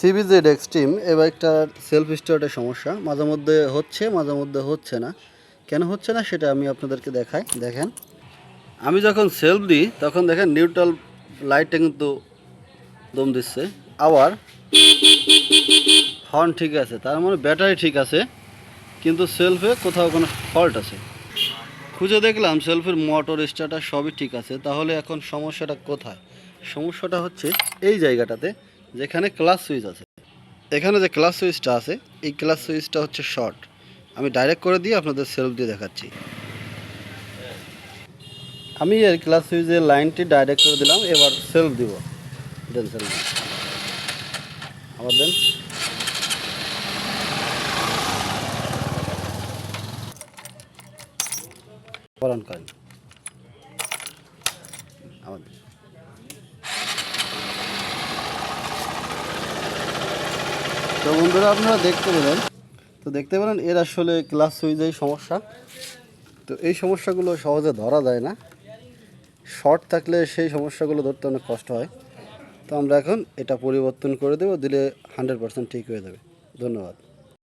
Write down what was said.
CBZ extreme এই বাইকটার self স্টার্টের সমস্যা মাঝে মধ্যে হচ্ছে, মাঝে মধ্যে হচ্ছে না। কেন হচ্ছে না সেটা আমি আপনাদেরকে দেখাই। দেখেন, আমি যখন সেলফ দিই তখন দেখেন নিউট্রাল লাইটটা কিন্তু দম দিচ্ছে, আবার হর্ন ঠিক আছে, তার মানে ব্যাটারি ঠিক আছে, কিন্তু সেলফে কোথাও কোনো ফল্ট আছে। খুঁজে দেখলাম সেলফের মোটর স্টার্টার সবই ঠিক আছে, তাহলে এখন সমস্যাটা কোথায়? সমস্যাটা হচ্ছে এই জায়গাটাতে, যেখানে ক্লাস সুইচ আছে। এখানে যে ক্লাস সুইচটা আছে, এই ক্লাস সুইচটা হচ্ছে শর্ট। আমি ডাইরেক্ট করে দিয়ে আপনাদের সেলফ দিয়ে দেখাচ্ছি। আমি এই ক্লাস সুইচের লাইনটি ডাইরেক্ট করে দিলাম, এবার সেলফ দিব। দেন সেলফ, আবার দেন। অন করেন, আবার দেন। তো বন্ধুরা, আপনারা দেখতে পেলেন এর আসলে ক্লাস সুইচের সমস্যা। তো এই সমস্যাগুলো সহজে ধরা যায় না, শর্ট থাকলে সেই সমস্যাগুলো ধরতে অনেক কষ্ট হয়। তো আমরা এখন এটা পরিবর্তন করে দেবো, দিলে 100% ঠিক হয়ে যাবে। ধন্যবাদ।